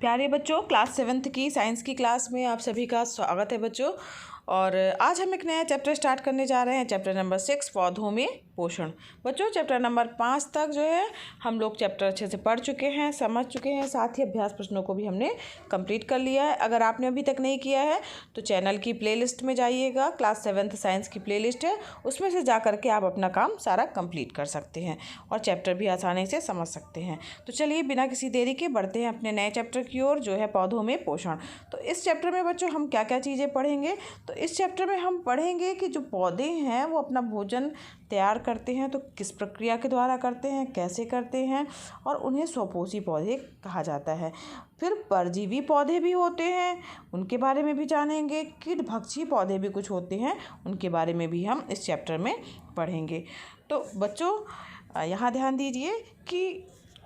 प्यारे बच्चों, class 7th की साइंस की क्लास में आप सभी का स्वागत है बच्चों। और आज हम एक नया चैप्टर स्टार्ट करने जा रहे हैं, चैप्टर नंबर 6 पौधों में पोषण। बच्चों चैप्टर नंबर 5 तक जो है हम लोग चैप्टर अच्छे से पढ़ चुके हैं, समझ चुके हैं, साथ ही अभ्यास प्रश्नों को भी हमने कंप्लीट कर लिया है। अगर आपने अभी तक नहीं किया है तो चैनल की प्लेलिस्ट में जाइएगा, क्लास 7th साइंस की प्लेलिस्ट है, उसमें से जा करके आप अपना काम सारा कंप्लीट कर सकते हैं और चैप्टर भी आसानी से समझ सकते हैं। तो चलिए बिना किसी देरी के बढ़ते हैं अपने नए चैप्टर की ओर, जो है पौधों में पोषण। तो इस चैप्टर में बच्चों हम क्या क्या चीज़ें पढ़ेंगे, तो इस चैप्टर में हम पढ़ेंगे कि जो पौधे हैं वो अपना भोजन तैयार करते हैं तो किस प्रक्रिया के द्वारा करते हैं, कैसे करते हैं, और उन्हें स्वपोषी पौधे कहा जाता है। फिर परजीवी पौधे भी होते हैं, उनके बारे में भी जानेंगे। कीटभक्षी पौधे भी कुछ होते हैं, उनके बारे में भी हम इस चैप्टर में पढ़ेंगे। तो बच्चों यहाँ ध्यान दीजिए कि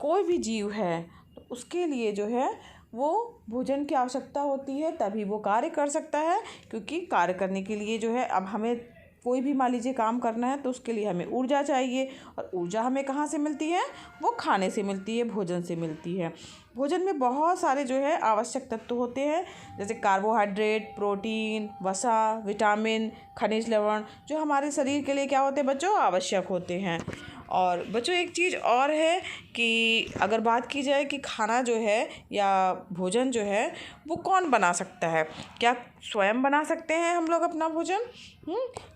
कोई भी जीव है तो उसके लिए जो है वो भोजन की आवश्यकता होती है, तभी वो कार्य कर सकता है। क्योंकि कार्य करने के लिए जो है, अब हमें कोई भी मान लीजिए काम करना है तो उसके लिए हमें ऊर्जा चाहिए, और ऊर्जा हमें कहाँ से मिलती है? वो खाने से मिलती है, भोजन से मिलती है। भोजन में बहुत सारे जो है आवश्यक तत्व होते हैं, जैसे कार्बोहाइड्रेट, प्रोटीन, वसा, विटामिन, खनिज लवण, जो हमारे शरीर के लिए क्या होते हैं बच्चों? आवश्यक होते हैं। और बच्चों एक चीज़ और है कि अगर बात की जाए कि खाना जो है या भोजन जो है वो कौन बना सकता है, क्या स्वयं बना सकते हैं हम लोग अपना भोजन?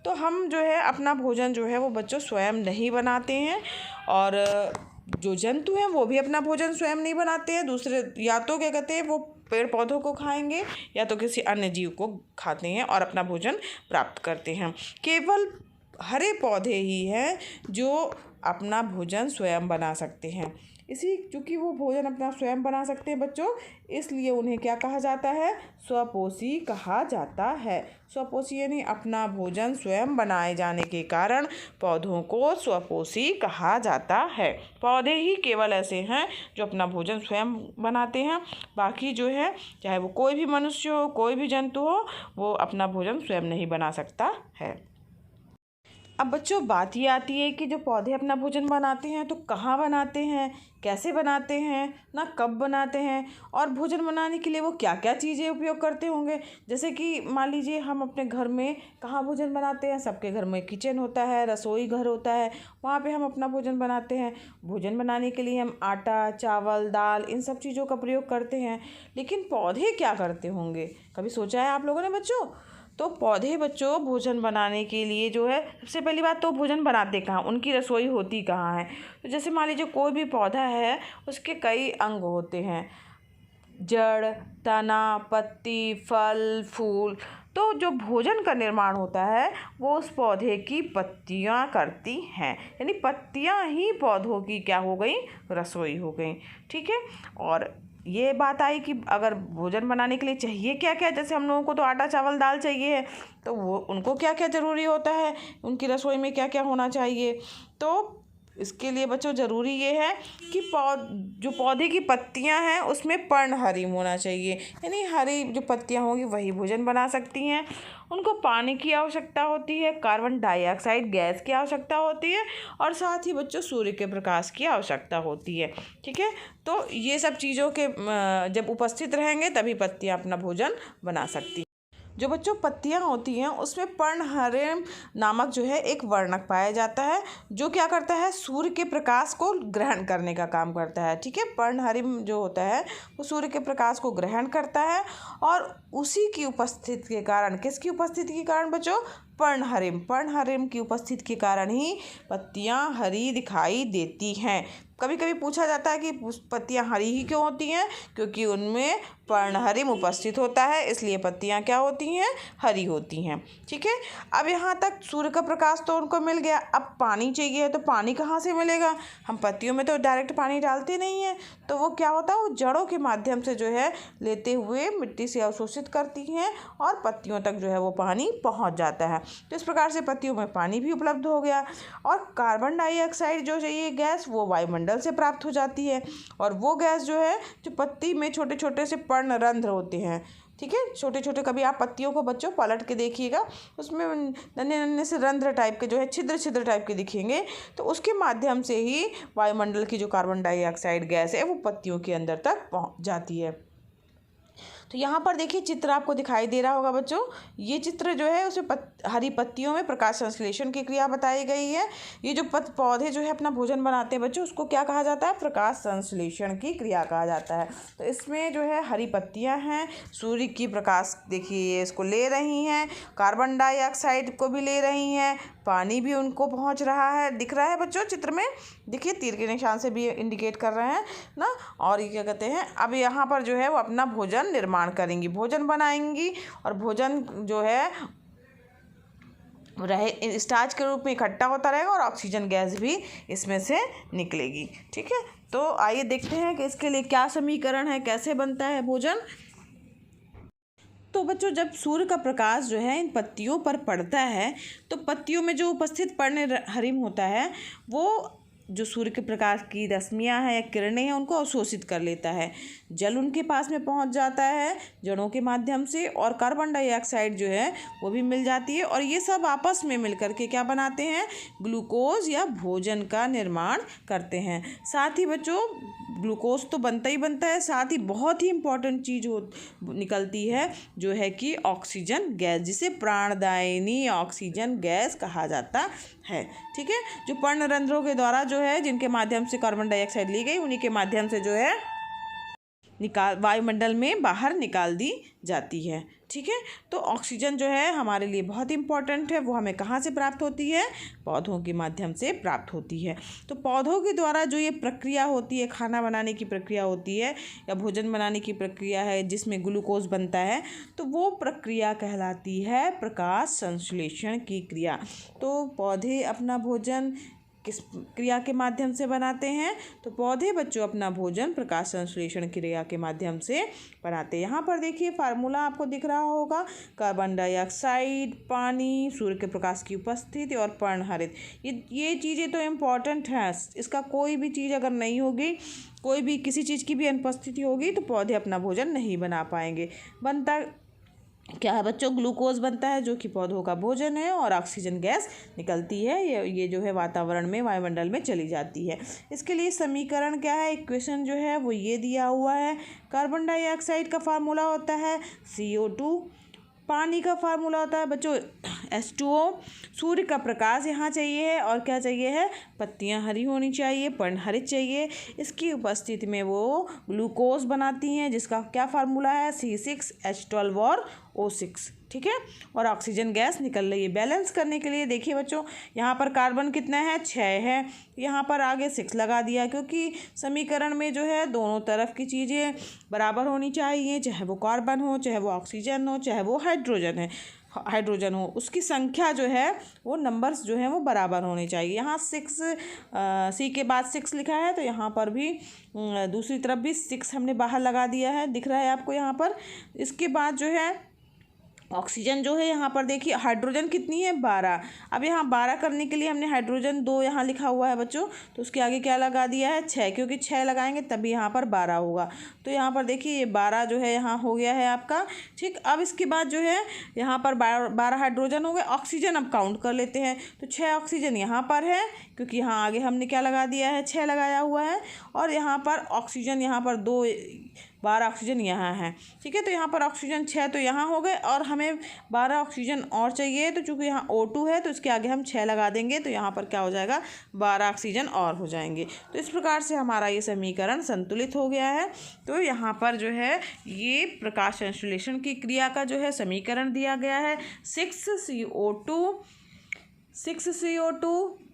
तो हम जो है अपना भोजन जो है वो बच्चों स्वयं नहीं बनाते हैं, और जो जंतु हैं वो भी अपना भोजन स्वयं नहीं बनाते हैं। दूसरे या तो क्या कहते हैं, वो पेड़ पौधों को खाएंगे या तो किसी अन्य जीव को खाते हैं और अपना भोजन प्राप्त करते हैं। केवल हरे पौधे ही हैं जो अपना भोजन स्वयं बना सकते हैं। इसी चूँकि वो भोजन अपना स्वयं बना सकते हैं बच्चों, इसलिए उन्हें क्या कहा जाता है? स्वपोषी कहा जाता है। स्वपोषी यानी अपना भोजन स्वयं बनाए जाने के कारण पौधों को स्वपोषी कहा जाता है। पौधे ही केवल ऐसे हैं जो अपना भोजन स्वयं बनाते हैं, बाकी जो है चाहे वो कोई भी मनुष्य हो, कोई भी जंतु हो, वो अपना भोजन स्वयं नहीं बना सकता है। अब बच्चों बात ये आती है कि जो पौधे अपना भोजन बनाते हैं तो कहाँ बनाते हैं, कैसे बनाते हैं, ना कब बनाते हैं, और भोजन बनाने के लिए वो क्या क्या चीज़ें उपयोग करते होंगे। जैसे कि मान लीजिए हम अपने घर में कहाँ भोजन बनाते हैं, सबके घर में किचन होता है, रसोई घर होता है, वहाँ पे हम अपना भोजन बनाते हैं। भोजन बनाने के लिए हम आटा, चावल, दाल, इन सब चीज़ों का प्रयोग करते हैं। लेकिन पौधे क्या करते होंगे, कभी सोचा है आप लोगों ने बच्चों? तो पौधे बच्चों भोजन बनाने के लिए जो है, सबसे पहली बात तो भोजन बनाते कहाँ, उनकी रसोई होती कहाँ है? तो जैसे मान लीजिए कोई भी पौधा है, उसके कई अंग होते हैं, जड़, तना, पत्ती, फल, फूल। तो जो भोजन का निर्माण होता है वो उस पौधे की पत्तियाँ करती हैं, यानी पत्तियाँ ही पौधों की क्या हो गई? रसोई हो गई। ठीक है। और ये बात आई कि अगर भोजन बनाने के लिए चाहिए क्या क्या, जैसे हम लोगों को तो आटा, चावल, दाल चाहिए है, तो वो उनको क्या क्या ज़रूरी होता है, उनकी रसोई में क्या क्या होना चाहिए। तो इसके लिए बच्चों ज़रूरी ये है कि जो पौधे की पत्तियां हैं उसमें पर्णहरिम होना चाहिए, यानी हरी जो पत्तियां होंगी वही भोजन बना सकती हैं। उनको पानी की आवश्यकता होती है, कार्बन डाइऑक्साइड गैस की आवश्यकता होती है, और साथ ही बच्चों सूर्य के प्रकाश की आवश्यकता होती है। ठीक है। तो ये सब चीज़ों के जब उपस्थित रहेंगे तभी पत्तियां अपना भोजन बना सकती हैं। जो बच्चों पत्तियां होती हैं उसमें पर्णहरिम नामक जो है एक वर्णक पाया जाता है, जो क्या करता है? सूर्य के प्रकाश को ग्रहण करने का काम करता है। ठीक है। पर्णहरिम जो होता है वो सूर्य के प्रकाश को ग्रहण करता है, और उसी की उपस्थिति के कारण, किसकी उपस्थिति के कारण बच्चों? पर्णहरिम की उपस्थिति के कारण ही पत्तियां हरी दिखाई देती हैं। कभी कभी पूछा जाता है कि पत्तियां हरी ही क्यों होती हैं? क्योंकि उनमें पर्णहरिम उपस्थित होता है, इसलिए पत्तियां क्या होती हैं? हरी होती हैं। ठीक है। अब यहाँ तक सूर्य का प्रकाश तो उनको मिल गया, अब पानी चाहिए, तो पानी कहाँ से मिलेगा? हम पत्तियों में तो डायरेक्ट पानी डालते नहीं हैं, तो वो क्या होता है? वो जड़ों के माध्यम से जो है लेते हुए मिट्टी से अवशोषित करती हैं और पत्तियों तक जो है वो पानी पहुँच जाता है। तो इस प्रकार से पत्तियों में पानी भी उपलब्ध हो गया, और कार्बन डाइऑक्साइड जो चाहिए गैस वो वायुमंडल से प्राप्त हो जाती है, और वो गैस जो है, जो पत्ती में छोटे छोटे से पर्णरंध्र होते हैं। ठीक है। छोटे छोटे, कभी आप पत्तियों को बच्चों पलट के देखिएगा, उसमें नन्हे नन्हे से रंध्र टाइप के जो है, छिद्र छिद्र टाइप के दिखेंगे, तो उसके माध्यम से ही वायुमंडल की जो कार्बन डाइऑक्साइड गैस है वो पत्तियों के अंदर तक पहुँच जाती है। तो यहाँ पर देखिए चित्र आपको दिखाई दे रहा होगा बच्चों। ये चित्र जो है उसमें हरी पत्तियों में प्रकाश संश्लेषण की क्रिया बताई गई है। ये जो पौधे जो है अपना भोजन बनाते हैं बच्चों, उसको क्या कहा जाता है? प्रकाश संश्लेषण की क्रिया कहा जाता है। तो इसमें जो है हरी पत्तियाँ हैं, सूर्य की प्रकाश देखिए ये इसको ले रही हैं, कार्बन डाइऑक्साइड को भी ले रही हैं, पानी भी उनको पहुंच रहा है, दिख रहा है बच्चों चित्र में, देखिए तीर के निशान से भी इंडिकेट कर रहे हैं ना। और ये क्या कहते हैं, अब यहाँ पर जो है वो अपना भोजन निर्माण करेंगी, भोजन बनाएंगी, और भोजन जो है रहे स्टार्च के रूप में इकट्ठा होता रहेगा और ऑक्सीजन गैस भी इसमें से निकलेगी। ठीक है, तो आइए देखते हैं कि इसके लिए क्या समीकरण है, कैसे बनता है भोजन। तो बच्चों जब सूर्य का प्रकाश जो है इन पत्तियों पर पड़ता है, तो पत्तियों में जो उपस्थित पर्णहरिम होता है वो जो सूर्य के प्रकाश की रश्मियाँ हैं या किरणें हैं उनको अवशोषित कर लेता है। जल उनके पास में पहुंच जाता है जड़ों के माध्यम से, और कार्बन डाइऑक्साइड जो है वो भी मिल जाती है, और ये सब आपस में मिलकर के क्या बनाते हैं? ग्लूकोज या भोजन का निर्माण करते हैं। साथ ही बच्चों ग्लूकोज तो बनता ही बनता है, साथ ही बहुत ही इम्पॉर्टेंट चीज़ निकलती है जो है कि ऑक्सीजन गैस, जिसे प्राणदायिनी ऑक्सीजन गैस कहा जाता है। ठीक है, जो पर्णरंध्रों के द्वारा जो है जिनके माध्यम से कार्बन डाइऑक्साइड ली गई, उन्हीं के माध्यम से जो है वायुमंडल में बाहर निकाल दी जाती है। ठीक है, तो ऑक्सीजन जो है हमारे लिए बहुत इंपॉर्टेंट है। वो हमें कहाँ से प्राप्त होती है? पौधों के माध्यम से प्राप्त होती है। तो पौधों के द्वारा जो ये प्रक्रिया होती है, खाना बनाने की प्रक्रिया होती है या भोजन बनाने की प्रक्रिया है जिसमें ग्लूकोज बनता है, तो वो प्रक्रिया कहलाती है प्रकाश संश्लेषण की क्रिया। तो पौधे अपना भोजन किस क्रिया के माध्यम से बनाते हैं? तो पौधे बच्चों अपना भोजन प्रकाश संश्लेषण क्रिया के माध्यम से बनाते हैं। यहाँ पर देखिए फार्मूला आपको दिख रहा होगा, कार्बन डाइऑक्साइड, पानी, सूर्य के प्रकाश की उपस्थिति और पर्णहरित। ये चीज़ें तो इम्पॉर्टेंट हैं। इसका कोई भी चीज़ अगर नहीं होगी, कोई भी किसी चीज़ की भी अनुपस्थिति होगी, तो पौधे अपना भोजन नहीं बना पाएंगे। बनता क्या है बच्चों? ग्लूकोज बनता है जो कि पौधों का भोजन है, और ऑक्सीजन गैस निकलती है, ये जो है वातावरण में, वायुमंडल में चली जाती है। इसके लिए समीकरण क्या है, इक्वेशन जो है वो ये दिया हुआ है। कार्बन डाइऑक्साइड का फार्मूला होता है CO2, पानी का फार्मूला होता है बच्चों H2O, सूर्य का प्रकाश यहाँ चाहिए है, और क्या चाहिए है? पत्तियाँ हरी होनी चाहिए, पर्णहरित चाहिए। इसकी उपस्थिति में वो ग्लूकोज बनाती हैं जिसका क्या फार्मूला है? C6H12 और O6। ठीक है, और ऑक्सीजन गैस निकल रही है। बैलेंस करने के लिए देखिए बच्चों, यहाँ पर कार्बन कितना है? 6 है, यहाँ पर आगे 6 लगा दिया, क्योंकि समीकरण में जो है दोनों तरफ की चीज़ें बराबर होनी चाहिए, चाहे वो कार्बन हो, चाहे वो ऑक्सीजन हो, चाहे वो हाइड्रोजन हो, उसकी संख्या जो है वो नंबर्स जो है वो बराबर होने चाहिए। यहाँ 6 C के बाद 6 लिखा है, तो यहाँ पर भी दूसरी तरफ भी 6 हमने बाहर लगा दिया है, दिख रहा है आपको यहाँ पर। इसके बाद जो है ऑक्सीजन जो है यहाँ पर देखिए, हाइड्रोजन कितनी है? 12। अब यहाँ 12 करने के लिए हमने हाइड्रोजन 2 यहाँ लिखा हुआ है बच्चों, तो उसके आगे क्या लगा दिया है? 6, क्योंकि 6 लगाएंगे तभी यहाँ पर 12 होगा। तो यहाँ पर देखिए ये 12 जो है यहाँ हो गया है आपका। ठीक, अब इसके बाद जो है यहाँ पर 12 हाइड्रोजन हो गए। ऑक्सीजन अब काउंट कर लेते हैं, तो 6 ऑक्सीजन यहाँ पर है, क्योंकि यहाँ आगे हमने क्या लगा दिया है? 6 लगाया हुआ है, और यहाँ पर ऑक्सीजन यहाँ पर 12 ऑक्सीजन यहाँ है। ठीक है, तो यहाँ पर ऑक्सीजन 6 तो यहाँ हो गए, और हमें 12 ऑक्सीजन और चाहिए, तो चूँकि यहाँ O2 है तो इसके आगे हम 6 लगा देंगे, तो यहाँ पर क्या हो जाएगा? 12 ऑक्सीजन और हो जाएंगे। तो इस प्रकार से हमारा ये समीकरण संतुलित हो गया है। तो यहाँ पर जो है ये प्रकाश संश्लेषण की क्रिया का जो है समीकरण दिया गया है, 6CO2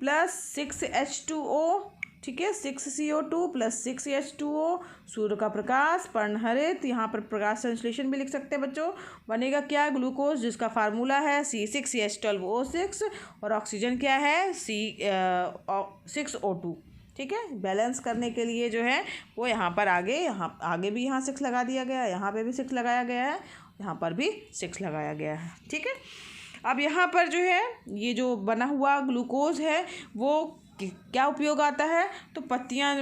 प्लस 6H2O। ठीक है, 6CO2 प्लस 6H2O, सूर्य का प्रकाश, पर्णहरित, यहाँ पर प्रकाश संश्लेषण भी लिख सकते हैं बच्चों। बनेगा क्या? ग्लूकोज, जिसका फार्मूला है C6H12O6, और ऑक्सीजन क्या है? 6O2। ठीक है, बैलेंस करने के लिए जो है वो यहाँ पर आगे भी यहाँ 6 लगा दिया गया है, यहाँ पे भी 6 लगाया गया है, यहाँ पर भी 6 लगाया गया है। ठीक है, अब यहाँ पर जो है ये जो बना हुआ ग्लूकोज है वो क्या उपयोग आता है, तो पत्तियां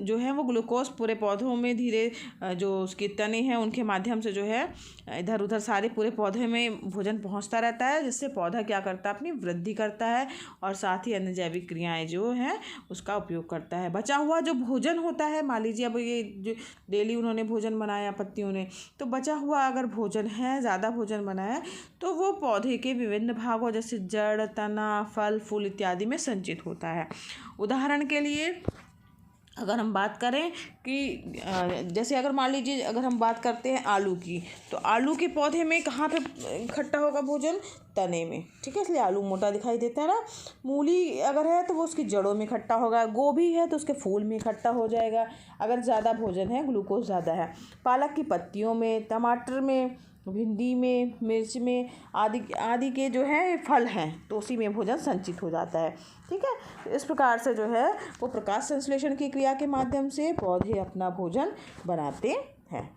जो हैं वो ग्लूकोज पूरे पौधों में धीरे जो उसके तने हैं उनके माध्यम से जो है इधर उधर सारे पूरे पौधे में भोजन पहुंचता रहता है, जिससे पौधा क्या करता है, अपनी वृद्धि करता है और साथ ही अन्य जैविक क्रियाएं जो हैं उसका उपयोग करता है। बचा हुआ जो भोजन होता है, मान लीजिए अब ये जो डेली उन्होंने भोजन बनाया पत्तियों ने, तो बचा हुआ अगर भोजन है, ज़्यादा भोजन बना है, तो वो पौधे के विभिन्न भागों जैसे जड़, तना, फल, फूल इत्यादि में संचित होता है। उदाहरण के लिए अगर हम बात करें कि जैसे अगर मान लीजिए अगर हम बात करते हैं आलू की, तो आलू के पौधे में कहाँ पे इकट्ठा होगा भोजन, तने में, ठीक है, इसलिए आलू मोटा दिखाई देता है ना। मूली अगर है तो वो उसकी जड़ों में इकट्ठा होगा, गोभी है तो उसके फूल में इकट्ठा हो जाएगा अगर ज़्यादा भोजन है, ग्लूकोज ज़्यादा है। पालक की पत्तियों में, टमाटर में, भिंडी में, मिर्च में आदि के जो है फल हैं तो उसी में भोजन संचित हो जाता है, ठीक है। तो इस प्रकार से जो है वो प्रकाश संश्लेषण की क्रिया के माध्यम से पौधे अपना भोजन बनाते हैं।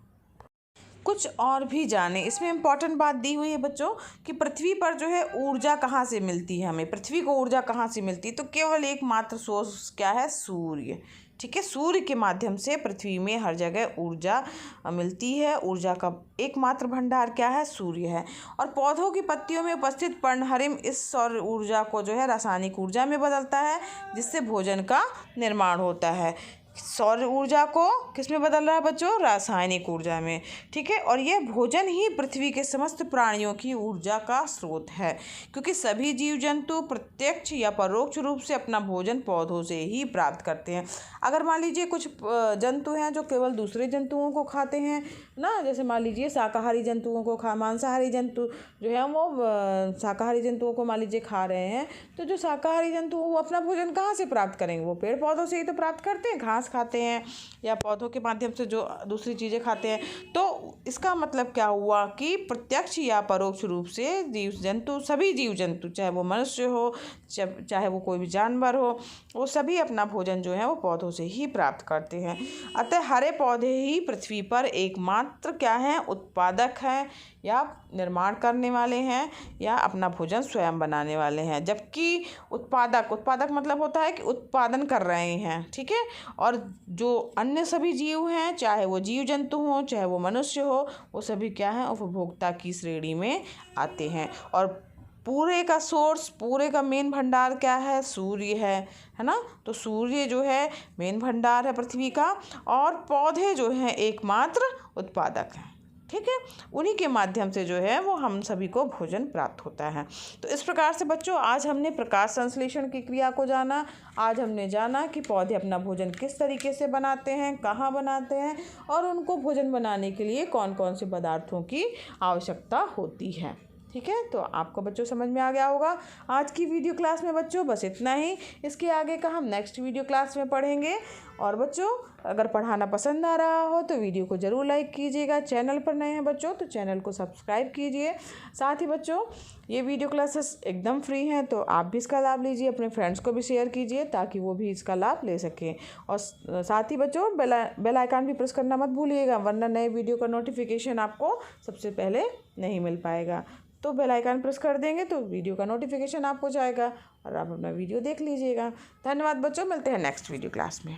कुछ और भी जाने, इसमें इम्पॉर्टेंट बात दी हुई है बच्चों कि पृथ्वी पर जो है ऊर्जा कहाँ से मिलती है, हमें पृथ्वी को ऊर्जा कहाँ से मिलती है, तो केवल एकमात्र सोर्स क्या है, सूर्य, ठीक है। सूर्य के माध्यम से पृथ्वी में हर जगह ऊर्जा मिलती है। ऊर्जा का एकमात्र भंडार क्या है, सूर्य है। और पौधों की पत्तियों में उपस्थित पर्णहरिम इस सौर ऊर्जा को जो है रासायनिक ऊर्जा में बदलता है, जिससे भोजन का निर्माण होता है। सौर ऊर्जा को किस में बदल रहा है बच्चों, रासायनिक ऊर्जा में, ठीक है। और यह भोजन ही पृथ्वी के समस्त प्राणियों की ऊर्जा का स्रोत है, क्योंकि सभी जीव जंतु प्रत्यक्ष या परोक्ष रूप से अपना भोजन पौधों से ही प्राप्त करते हैं। अगर मान लीजिए कुछ जंतु हैं जो केवल दूसरे जंतुओं को खाते हैं ना, जैसे मान लीजिए शाकाहारी जंतुओं को मांसाहारी जंतु जो है वो शाकाहारी जंतुओं को मान लीजिए खा रहे हैं, तो जो शाकाहारी जंतु वो अपना भोजन कहाँ से प्राप्त करेंगे, वो पेड़ पौधों से ही तो प्राप्त करते हैं, घास खाते हैं या पौधों के माध्यम से जो दूसरी चीज़ें खाते हैं। तो इसका मतलब क्या हुआ कि प्रत्यक्ष या परोक्ष रूप से जीव जंतु, सभी जीव जंतु, चाहे वो मनुष्य हो चाहे वो कोई भी जानवर हो, वो सभी अपना भोजन जो है वो पौधों से ही प्राप्त करते हैं। अतः हरे पौधे ही पृथ्वी पर एकमात्र क्या हैं, उत्पादक हैं या निर्माण करने वाले हैं या अपना भोजन स्वयं बनाने वाले हैं। जबकि उत्पादक मतलब होता है कि उत्पादन कर रहे हैं, ठीक है। और जो अन्य सभी जीव हैं, चाहे वो जीव जंतु हों चाहे वो मनुष्य हो, वो सभी क्या हैं, उपभोक्ता की श्रेणी में आते हैं। और पूरे का सोर्स, पूरे का मेन भंडार क्या है, सूर्य है ना। तो सूर्य जो है मेन भंडार है पृथ्वी का, और पौधे जो हैं एकमात्र उत्पादक हैं, ठीक है। उन्हीं के माध्यम से जो है वो हम सभी को भोजन प्राप्त होता है। तो इस प्रकार से बच्चों आज हमने प्रकाश संश्लेषण की क्रिया को जाना। आज हमने जाना कि पौधे अपना भोजन किस तरीके से बनाते हैं, कहाँ बनाते हैं, और उनको भोजन बनाने के लिए कौन कौन से पदार्थों की आवश्यकता होती है, ठीक है। तो आपको बच्चों समझ में आ गया होगा आज की वीडियो क्लास में बच्चों, बस इतना ही। इसके आगे का हम नेक्स्ट वीडियो क्लास में पढ़ेंगे। और बच्चों अगर पढ़ाना पसंद आ रहा हो तो वीडियो को ज़रूर लाइक कीजिएगा। चैनल पर नए हैं बच्चों तो चैनल को सब्सक्राइब कीजिए। साथ ही बच्चों ये वीडियो क्लासेस एकदम फ्री हैं, तो आप भी इसका लाभ लीजिए, अपने फ्रेंड्स को भी शेयर कीजिए ताकि वो भी इसका लाभ ले सकें। और साथ ही बच्चों बेल आइकन भी प्रेस करना मत भूलिएगा, वरना नए वीडियो का नोटिफिकेशन आपको सबसे पहले नहीं मिल पाएगा। तो बेल आइकन प्रेस कर देंगे तो वीडियो का नोटिफिकेशन आपको जाएगा और आप अपना वीडियो देख लीजिएगा। धन्यवाद बच्चों, मिलते हैं नेक्स्ट वीडियो क्लास में।